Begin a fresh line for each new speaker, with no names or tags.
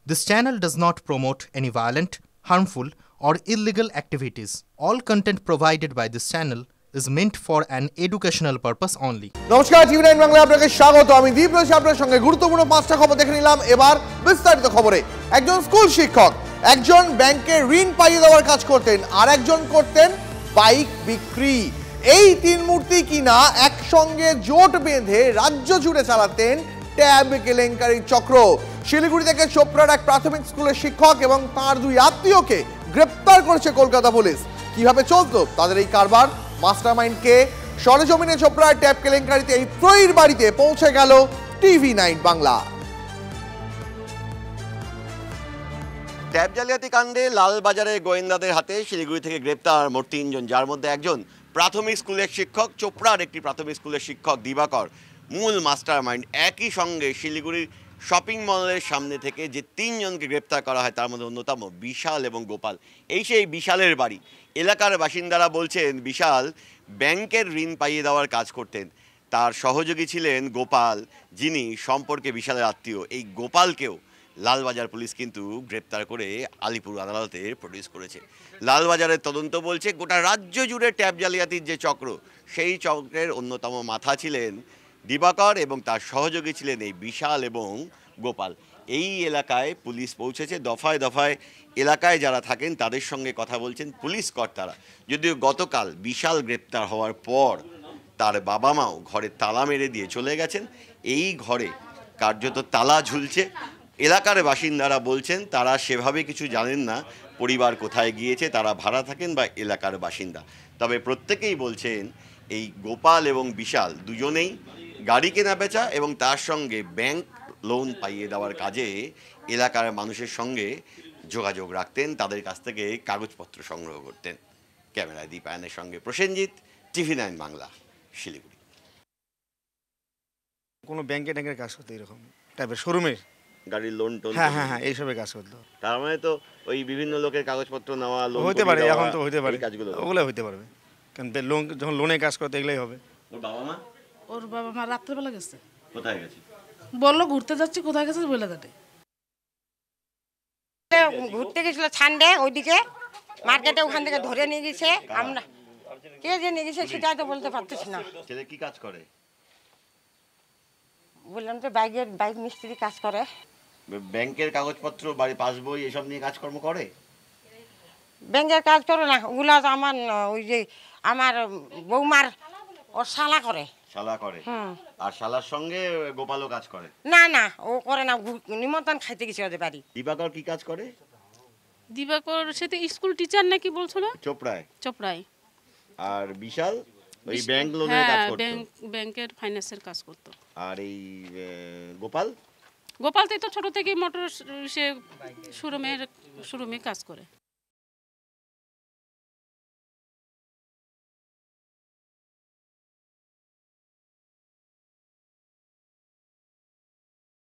This channel does not promote any violent, harmful, or illegal activities. All content provided by this channel is meant for an educational purpose only.
নমস্কার, টিভি9 বাংলা আপনাকে স্বাগত। আমি দীপ রয়েছি আপনার সঙ্গে। গুরুত্বপূর্ণ পাঁচটা খবর দেখে নিলাম। এবার বিস্তারিত খবরে। একজন স্কুল শিক্ষক, একজন ব্যাংকে ঋণ পাইয়ে দেওয়ার কাজ করতেন, আর একজন করতেন বাইক বিক্রি। এই তিন মূর্তি কিনা একসঙ্গে জোট বেঁধে রাজ্য জুড়ে চালাতেন ট্যাব কেলেঙ্কারি চক্র। শিলিগুড়ি থেকে চোপড়ার এক প্রাথমিক স্কুলের শিক্ষক এবং তাঁর দুই আত্মীয়কে গ্রেপ্তার করেছে কলকাতা পুলিশ। কিভাবে চলতো তাদের এই কারবার, মাস্টারমাইন্ডকে, সরেজমিনে চোপড়ার ট্যাব কেলেঙ্কারিতে এই ত্রয়ীর বাড়িতে পৌঁছে গেল টিভি9 বাংলা।
ট্যাব জালিয়াতি কাণ্ডে লালবাজারে গোয়েন্দাদের হাতে শিলিগুড়ি থেকে গ্রেপ্তার মোট তিনজন, যার মধ্যে একজন প্রাথমিক স্কুলের শিক্ষক, চোপড়ার একটি প্রাথমিক স্কুলের শিক্ষক দিবাকর মূল মাস্টারমাইন্ড। একই সঙ্গে শিলিগুড়ির শপিং মলের সামনে থেকে যে তিনজনকে গ্রেপ্তার করা হয় তার মধ্যে অন্যতম বিশাল এবং গোপাল। এই সেই বিশালের বাড়ি। এলাকার বাসিন্দারা বলছেন বিশাল ব্যাংকের ঋণ পাইয়ে দেওয়ার কাজ করতেন, তার সহযোগী ছিলেন গোপাল, যিনি সম্পর্কে বিশালের আত্মীয়। এই গোপালকেও লালবাজার পুলিশ কিন্তু গ্রেপ্তার করে আলিপুর আদালতে প্রডিউস করেছে। লালবাজারের তদন্ত বলছে গোটা রাজ্য জুড়ে ট্যাব জালিয়াতির যে চক্র, সেই চক্রের অন্যতম মাথা ছিলেন দিবাকর এবং তার সহযোগী ছিলেন এই বিশাল এবং গোপাল। এই এলাকায় পুলিশ পৌঁছেছে, দফায় দফায় এলাকায় যারা থাকেন তাদের সঙ্গে কথা বলছেন পুলিশ কর্তারা। যদিও গতকাল বিশাল গ্রেপ্তার হওয়ার পর তার বাবা মাও ঘরে তালা মেরে দিয়ে চলে গেছেন। এই ঘরে কার্যত তালা ঝুলছে। এলাকার বাসিন্দারা বলছেন তারা সেভাবে কিছু জানেন না পরিবার কোথায় গিয়েছে, তারা ভাড়া থাকেন বা এলাকার বাসিন্দা। তবে প্রত্যেকেই বলছেন এই গোপাল এবং বিশাল দুজনেই গাড়ি কেনা বেচা এবং তার সঙ্গে ব্যাংক লোন পাইয়ে দেওয়ার কাজে এলাকার মানুষের সঙ্গে যোগাযোগ রাখতেন, তাদের কাছ থেকে কাগজপত্র সংগ্রহ করতেন। ক্যামেরায় দীপায়নের সঙ্গে প্রসেনজিৎ, টিভি9 বাংলা, শিলিগুড়ি।
কোনো ব্যাংকে ট্যাঙ্কের কাজ করতো, এরকম টাইপের শোরুমের
গাড়ির লোন টোন,
হ্যাঁ এইসবের কাজ করতো।
তার মানে তো ওই বিভিন্ন লোকের কাগজপত্র নেওয়া, লোন
হতে পারে, এখন তো হতে পারে,
কাজগুলো
ওগুলো হতে পারবে। কারণ লোন যখন লোনে কাজ করতে এগুলোই হবে।
ওর বাবা মা
রাত্রেবেলা গেছে।
কোথায় গেছে
বললো ঘুরতে যাচ্ছি, কোথায় গেছে বলে দেয়।
ঘুরতে গেছিল ছান্ডে ওইদিকে মার্কেটে, ওখান থেকে ধরে নিয়ে গেছে। আমরা কে যে নিয়ে গেছে সেটাই তো বলতে পারতেছি না।
ছেলে কি কাজ করে?
বললাম তো বাইক মিস্ত্রি কাজ করে।
ব্যাংকের কাগজপত্র, বাড়ি পাসবই এসব নিয়ে কাজকর্ম করে?
ব্যাংকের কাজ করে না, ওগুলা তো আমার ওই যে আমার বৌমার ওর শালা করে।
শালা করে? আর শালার সঙ্গে গোপালও কাজ করে?
না ও করে না, নিমন্ত্রণ খাইতে গেছে ওদের বাড়ি।
দিবাকর কি কাজ করে?
দিবাকর সাথে স্কুল টিচার নাকি বলছিল, চোপড়ায়। আর
বিশাল ওই ব্যাংক লোনের কাজ করতো,
ব্যাংকের ফাইন্যান্সের কাজ করতো।
আর এই গোপাল
তো ছোট থেকে মোটর শোরুমে কাজ করে।